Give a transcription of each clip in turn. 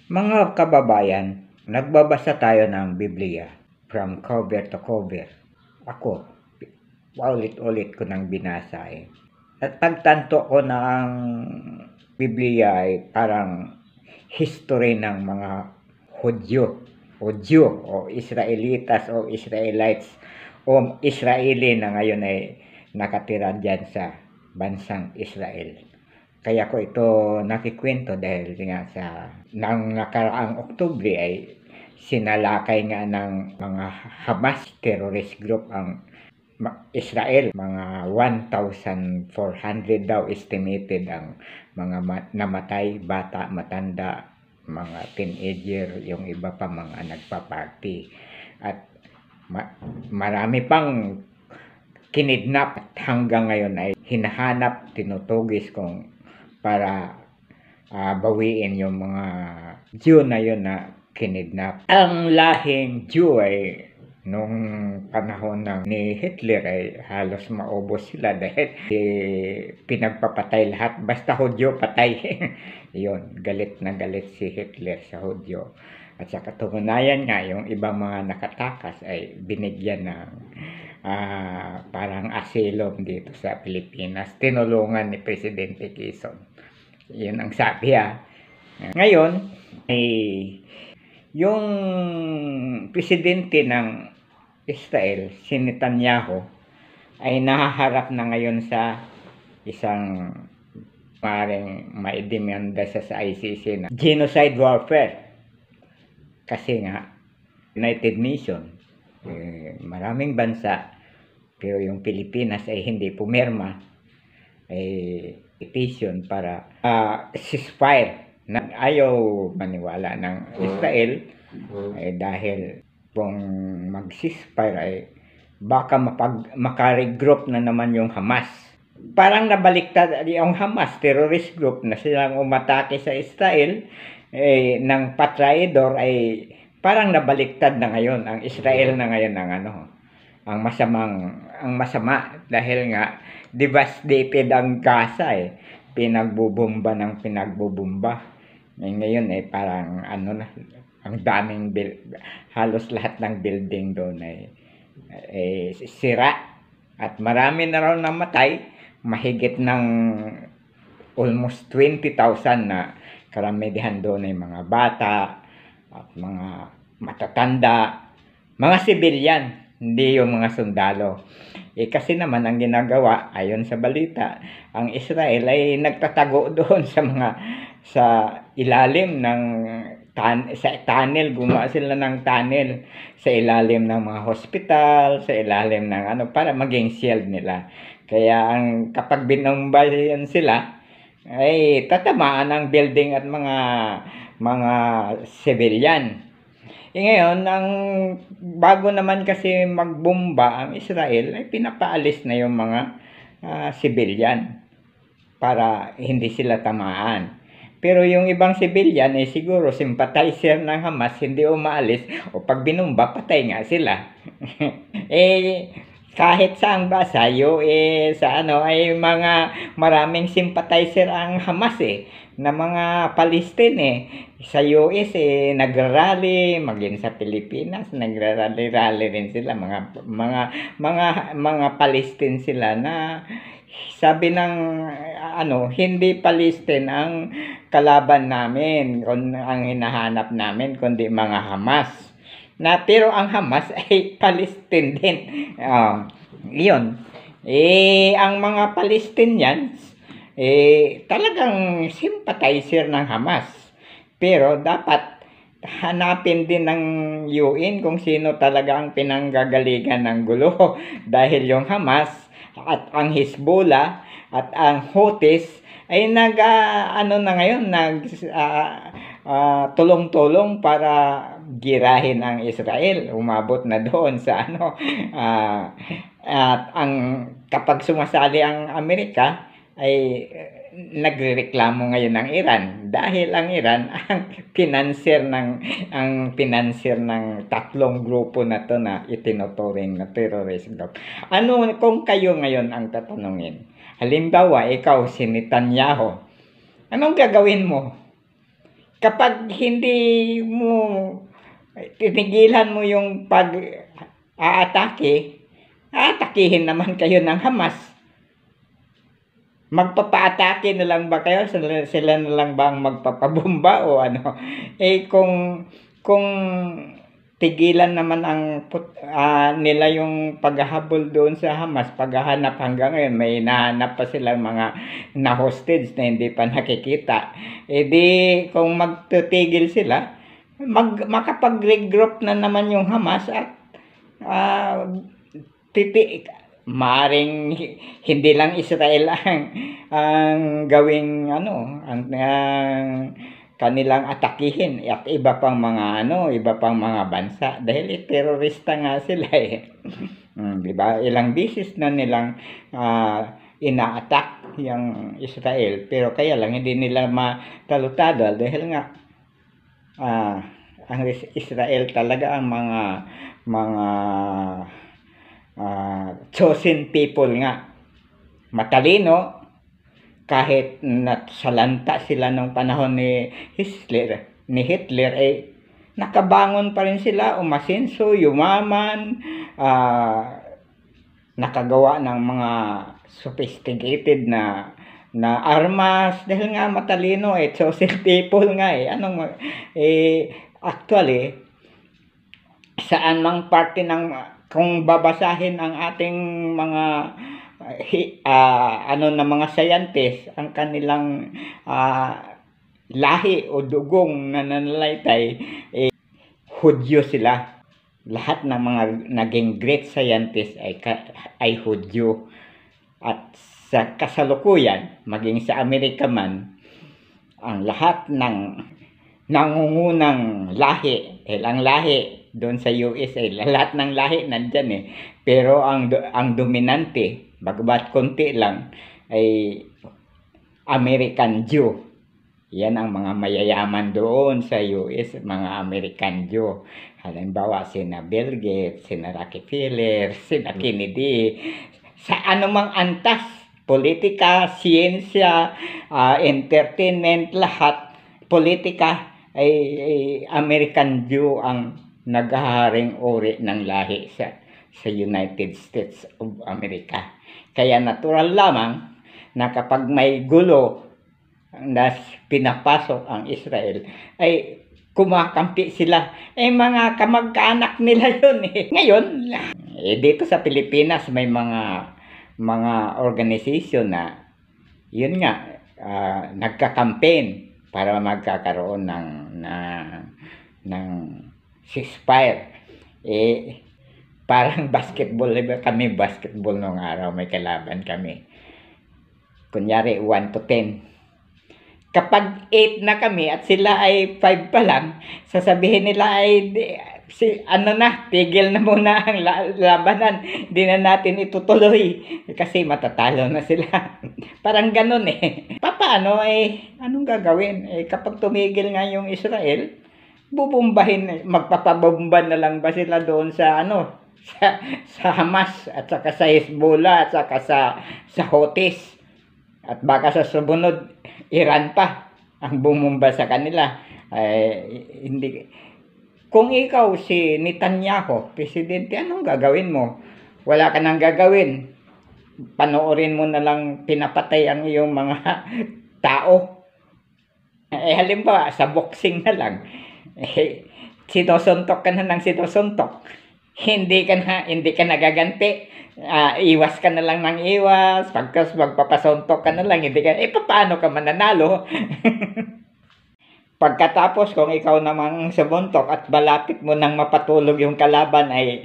Mga kababayan, nagbabasa tayo ng Biblia from cover to cover. Ako, paulit-ulit ko nang binasa eh. At pagtanto ko na ang Biblia ay parang history ng mga Hudyo o Israelitas o Israelites o Israeli na ngayon ay nakatira dyan sa bansang Israel. Kaya ko ito nakikwento dahil nga sa nang nakaraang Oktubre ay sinalakay nga ng mga Hamas terrorist group ang Israel. Mga 1,400 daw estimated ang mga namatay, bata, matanda, mga teenager, yung iba pa mga nagpa-party. At marami pang kinidnap at hanggang ngayon ay hinahanap, tinutugis kung para bawiin yung mga Jew na yun na kinidnap. Ang lahing Jew ay nung panahon ni Hitler ay halos maubos sila dahil pinagpapatay lahat. Basta Hudyo, patay. Yun, galit na galit si Hitler sa Hudyo. At sa katunayan nga, yung ibang mga nakatakas ay binigyan ng parang asylum dito sa Pilipinas. Tinulungan ni Presidente Quezon. Yun ang sabi Ngayon, yung presidente ng Israel, si Netanyahu, ay nahaharap na ngayon sa isang maring maidemanda sa ICC na genocide warfare. Kasi nga, United Nations, maraming bansa, pero yung Pilipinas ay hindi pumirma, ay petition para ceasefire na ayaw maniwala ng Israel dahil kung mag-ceasefire ay baka makaregroup na naman yung Hamas. Parang nabaliktad yung Hamas, terrorist group na silang umatake sa Israel ng patraidor ay parang nabaliktad na ngayon ang Israel na ngayon ng ang masama dahil nga devastated ang Gaza pinagbubomba ng pinagbubomba. Ngayon parang ang daming halos lahat ng building doon ay sira at marami na raw namatay, mahigit ng almost 20,000 na karamihan doon ay mga bata at mga matatanda, mga civilian, hindi yung mga sundalo. Kasi naman ang ginagawa ayon sa balita, ang Israel ay nagtatago doon sa ilalim ng tunnel, gumawa sila ng tunnel sa ilalim ng mga hospital, sa ilalim ng para maging shield nila. Kaya kapag binomba yan sila, ay tatamaan ang building at mga civilian. Ngayon, bago naman kasi magbomba ang Israel, ay pinapaalis na yung mga civilian para hindi sila tamaan. Pero yung ibang civilian ay siguro sympathizer ng Hamas, hindi umaalis o pag binomba, patay nga sila. Kahit saan ba sa US, ay maraming sympathizer ang Hamas na mga Palestine sa US nagrarally, maging sa Pilipinas nagrarally rin sila, mga Palestine sila na sabi ng hindi Palestine ang kalaban namin, ang hinahanap namin kundi mga Hamas. Pero ang Hamas ay Palestine din. Yun. Ang mga Palestinians talagang sympathizer ng Hamas. Pero dapat hanapin din ng UN kung sino talaga ang pinanggagalingan ng gulo. Dahil yung Hamas at ang Hezbollah at ang Houthis ay tulong-tulong para girahin ang Israel. Umabot na doon sa at kapag sumasali ang Amerika ay nagrereklamo ngayon ng Iran dahil ang Iran ang financier ng tatlong grupo na to na itinuturing na terrorist group. Kung kayo ngayon ang tatanungin, halimbawa ikaw si Netanyahu, anong gagawin mo? Kapag hindi mo tinigilan mo yung pag-aatake, aatakihin naman kayo ng Hamas. Magpapaatake na lang ba kayo? Sila na lang ba ang magpapabomba o ano? Kung tigilan naman nila yung paghahabol doon sa Hamas, paghahanap hanggang ngayon, may nahanap pa silang mga na-hostage na hindi pa nakikita. Di kung magtutigil sila, makapag-regroup na naman yung Hamas at maaring hindi lang Israel ang gawing ang kanilang atakihin at iba pang mga bansa dahil terorista nga sila di ba? Ilang bisis na nilang ina-attack yung Israel, pero kaya lang hindi nila matalutado dahil nga ang Israel talaga ang mga chosen people nga, matalino, kahit nasalanta sila nung panahon ni Hitler nakabangon pa rin sila, umasenso, yumaman, nakagawa ng mga sophisticated na armas dahil nga matalino, chosen people nga actually saan mang parte kung babasahin ang ating mga mga scientists, ang kanilang lahi o dugong na nananalaytay, Hudyo sila. Lahat ng mga naging great scientists ay Hudyo. At sa kasalukuyan, maging sa Amerika man, ang lahat ng nangungunang lahi, ang lahi doon sa USA, lahat ng lahi nandyan pero ang dominante, bagamat konti lang, ay American Jew. Yan ang mga mayayaman doon sa US, mga American Jew. Halimbawa, sina Bill Gates, sina Rockefeller, sina Kennedy, sa anumang antas, politika, siyensya, entertainment, lahat, politika, ay American Jew ang naghaharing uri ng lahi sa United States of America. Kaya natural lamang na kapag may gulo na pinapasok ang Israel, ay kumakampi sila. Mga kamag-anak nila yun Ngayon, dito sa Pilipinas may mga organization na yun nga, nagka-campaign para magkakaroon ng ceasefire. Parang basketball nung araw, may kalaban kami. Kunyari 1 to 10. Kapag 8 na kami at sila ay 5 pa lang, sasabihin nila ay tigil na muna ang labanan, di na natin itutuloy kasi matatalo na sila. Parang ganun Paano anong gagawin? Kapag tumigil nga yung Israel, bubombahin, magpapabomba na lang ba sila doon sa Hamas at saka sa Hezbollah at saka sa Houthis, at baka sa sumunod Iran pa ang bumomba sa kanila. Hindi. Kung ikaw si Netanyahu, presidente, anong gagawin mo? Wala ka nang gagawin. Panoorin mo na lang pinapatay ang iyong mga tao. Halimbawa sa boxing na lang, sinusuntok ka na ng sinusuntok, hindi ka nagaganti, iwas ka na lang ng iwas, pagkas magpapasuntok ka na lang, hindi ka, paano ka mananalo? Pagkatapos, kung ikaw namang sumuntok at malapit mo nang mapatulog yung kalaban, ay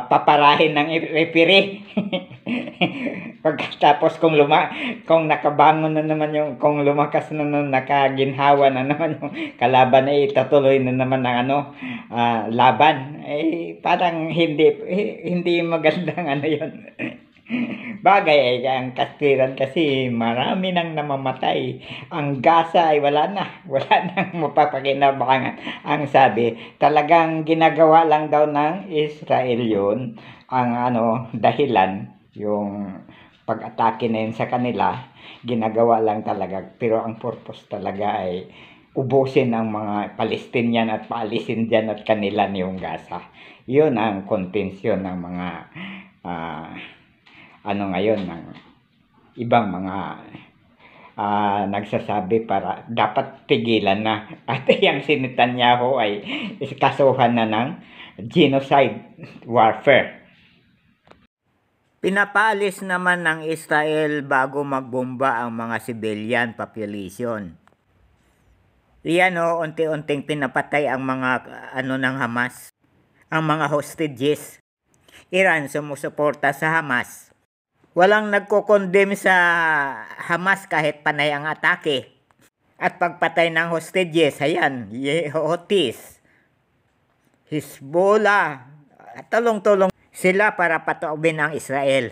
paparahin ng referee. Pagkatapos, kung nakabangon na naman kung lumakas na nakaginhawa na naman yung kalaban, ay tatuloy na naman ng laban. Parang hindi magandang yun. Bagay ang kasiran kasi marami nang namamatay. Ang Gaza ay wala nang mapapakinabangan. Ang sabi, talagang ginagawa lang daw ng Israel yun, ang dahilan, yung pag-atake na yun sa kanila, ginagawa lang talaga, pero ang purpose talaga ay ubusin ang mga Palestinian at paalisin dyan at kanila yung Gaza. Yun ang kontensyon ng mga ngayon ng ibang mga nagsasabi para dapat tigilan na. At yung si Netanyahu ay kasuhan na ng genocide warfare. Pinapaalis naman ng Israel bago magbomba ang mga civilian population. Iyan unti-unting pinapatay ang mga ng Hamas, ang mga hostages. Iran sumusuporta sa Hamas. Walang nagko-condemn sa Hamas kahit panay ang atake. At pagpatay ng hostages, ayan, Houthis, Hezbollah, tulong-tulong sila para pataubin ang Israel.